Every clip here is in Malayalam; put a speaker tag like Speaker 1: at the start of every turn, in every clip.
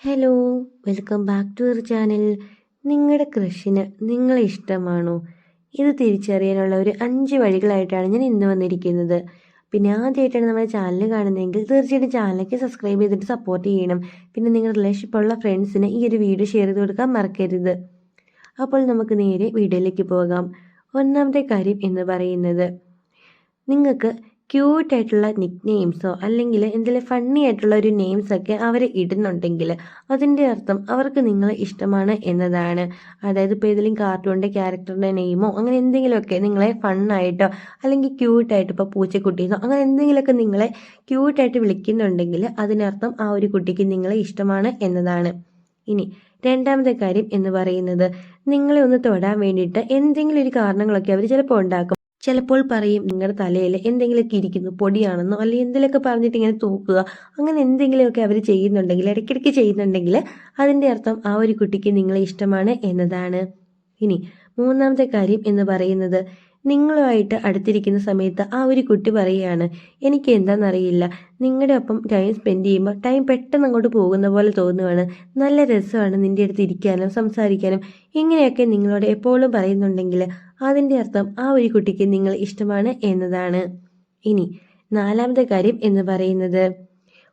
Speaker 1: Hello, welcome back to our channel. നിങ്ങളുടെ ക്രഷിന് നിങ്ങളെ ഇഷ്ടമാണോ? ഇത് തിരിച്ചറിയാനുള്ള ഒരു 5 വഴികളായിട്ടാണ് ഞാൻ ഇന്ന് വന്നിരിക്കുന്നത്. പിന്നെ ആദ്യമായിട്ടാണ് നമ്മുടെ ചാനൽ കാണുന്നതെങ്കിൽ തീർച്ചയായിട്ടും ചാനലിലേക്ക് സബ്സ്ക്രൈബ് ചെയ്തിട്ട് സപ്പോർട്ട് ചെയ്യണം. പിന്നെ നിങ്ങളുടെ റിലേഷൻഷിപ്പുള്ള ഫ്രണ്ട്സിന് ഈ ഒരു വീഡിയോ ഷെയർ ചെയ്ത് കൊടുക്കാൻ മറക്കരുത്. അപ്പോൾ നമുക്ക് നേരെ വീഡിയോയിലേക്ക് പോകാം. ഒന്നാമത്തെ കാര്യം എന്ന് പറയുന്നത്, നിങ്ങൾക്ക് ക്യൂട്ടായിട്ടുള്ള നിക് നെയിംസോ അല്ലെങ്കിൽ എന്തെങ്കിലും ഫണ്ണി ആയിട്ടുള്ള ഒരു നെയിംസൊക്കെ അവർ ഇടുന്നുണ്ടെങ്കിൽ അതിൻ്റെ അർത്ഥം അവർക്ക് നിങ്ങളെ ഇഷ്ടമാണ് എന്നതാണ്. അതായത് ഇപ്പോൾ ഏതെങ്കിലും കാർട്ടൂണിൻ്റെ ക്യാരക്ടറിൻ്റെ നെയിമോ അങ്ങനെ എന്തെങ്കിലുമൊക്കെ നിങ്ങളെ ഫണ്ണായിട്ടോ അല്ലെങ്കിൽ ക്യൂട്ടായിട്ട്, ഇപ്പോൾ പൂച്ചക്കുട്ടീന്നോ അങ്ങനെ എന്തെങ്കിലുമൊക്കെ നിങ്ങളെ ക്യൂട്ടായിട്ട് വിളിക്കുന്നുണ്ടെങ്കിൽ അതിനർത്ഥം ആ ഒരു കുട്ടിക്ക് നിങ്ങളെ ഇഷ്ടമാണ് എന്നതാണ്. ഇനി രണ്ടാമത്തെ കാര്യം എന്ന് പറയുന്നത്, നിങ്ങളെ ഒന്ന് തൊടാൻ വേണ്ടിയിട്ട് എന്തെങ്കിലും ഒരു കാരണങ്ങളൊക്കെ അവർ ചിലപ്പോൾ ഉണ്ടാക്കും. ചിലപ്പോൾ പറയും നിങ്ങളുടെ തലയിൽ എന്തെങ്കിലുമൊക്കെ ഇരിക്കുന്നു, പൊടിയാണെന്നോ അല്ലെങ്കിൽ എന്തെങ്കിലുമൊക്കെ പറഞ്ഞിട്ട് ഇങ്ങനെ തൂക്കുക, അങ്ങനെ എന്തെങ്കിലുമൊക്കെ അവർ ചെയ്യുന്നുണ്ടെങ്കിൽ, ഇടയ്ക്കിടയ്ക്ക് ചെയ്യുന്നുണ്ടെങ്കിൽ അതിൻ്റെ അർത്ഥം ആ ഒരു കുട്ടിക്ക് നിങ്ങളെ ഇഷ്ടമാണ് എന്നതാണ്. ഇനി മൂന്നാമത്തെ കാര്യം എന്ന് പറയുന്നത്, നിങ്ങളുമായിട്ട് അടുത്തിരിക്കുന്ന സമയത്ത് ആ ഒരു കുട്ടി പറയുകയാണ്, എനിക്ക് എന്താണെന്നറിയില്ല, നിങ്ങളുടെ ഒപ്പം ടൈം സ്പെൻഡ് ചെയ്യുമ്പോൾ ടൈം പെട്ടെന്ന് അങ്ങോട്ട് പോകുന്ന പോലെ തോന്നുവാണ്, നല്ല രസമാണ് നിൻ്റെ അടുത്ത് ഇരിക്കാനും സംസാരിക്കാനും, ഇങ്ങനെയൊക്കെ നിങ്ങളോട് എപ്പോഴും പറയുന്നുണ്ടെങ്കിൽ അതിൻ്റെ അർത്ഥം ആ ഒരു കുട്ടിക്ക് നിങ്ങൾ ഇഷ്ടമാണ് എന്നതാണ്. ഇനി നാലാമത്തെ കാര്യം എന്ന് പറയുന്നത്,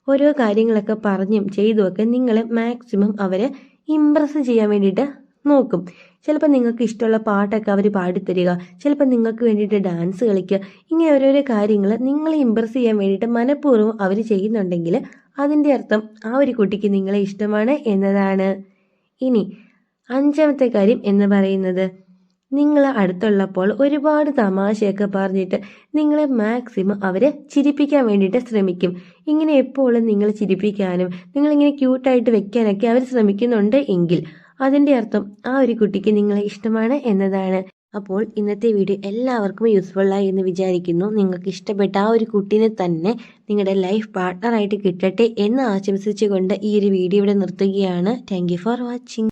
Speaker 1: ഓരോ കാര്യങ്ങളൊക്കെ പറഞ്ഞും ചെയ്തുമൊക്കെ നിങ്ങളെ മാക്സിമം അവരെ ഇമ്പ്രസ് ചെയ്യാൻ വേണ്ടിയിട്ട് നോക്കും. ചിലപ്പോൾ നിങ്ങൾക്ക് ഇഷ്ടമുള്ള പാട്ടൊക്കെ അവർ പാടിത്തരിക, ചിലപ്പോൾ നിങ്ങൾക്ക് വേണ്ടിയിട്ട് ഡാൻസ് കളിക്കുക, ഇങ്ങനെ ഓരോരോ കാര്യങ്ങൾ നിങ്ങളെ ഇമ്പ്രസ് ചെയ്യാൻ വേണ്ടിയിട്ട് മനഃപൂർവ്വം അവർ ചെയ്യുന്നുണ്ടെങ്കിൽ അതിൻ്റെ അർത്ഥം ആ ഒരു കുട്ടിക്ക് നിങ്ങളെ ഇഷ്ടമാണ് എന്നതാണ്. ഇനി അഞ്ചാമത്തെ കാര്യം എന്ന് പറയുന്നത്, നിങ്ങൾ അടുത്തുള്ളപ്പോൾ ഒരുപാട് തമാശയൊക്കെ പറഞ്ഞിട്ട് നിങ്ങളെ മാക്സിമം അവരെ ചിരിപ്പിക്കാൻ വേണ്ടിയിട്ട് ശ്രമിക്കും. ഇങ്ങനെ എപ്പോഴും നിങ്ങൾ ചിരിപ്പിക്കാനും നിങ്ങളിങ്ങനെ ക്യൂട്ടായിട്ട് വെക്കാനൊക്കെ അവർ ശ്രമിക്കുന്നുണ്ട് എങ്കിൽ അതിൻ്റെ അർത്ഥം ആ ഒരു കുട്ടിക്ക് നിങ്ങളെ ഇഷ്ടമാണ് എന്നതാണ്. അപ്പോൾ ഇന്നത്തെ വീഡിയോ എല്ലാവർക്കും യൂസ്ഫുള്ളായി എന്ന് വിചാരിക്കുന്നു. നിങ്ങൾക്ക് ഇഷ്ടപ്പെട്ട ആ ഒരു കുട്ടീനെ തന്നെ നിങ്ങളുടെ ലൈഫ് പാർട്ട്ണറായിട്ട് കിട്ടട്ടെ എന്ന് ആശംസിച്ചുകൊണ്ട് ഈ ഒരു വീഡിയോ ഇവിടെ നിർത്തുകയാണ്. Thank you for watching.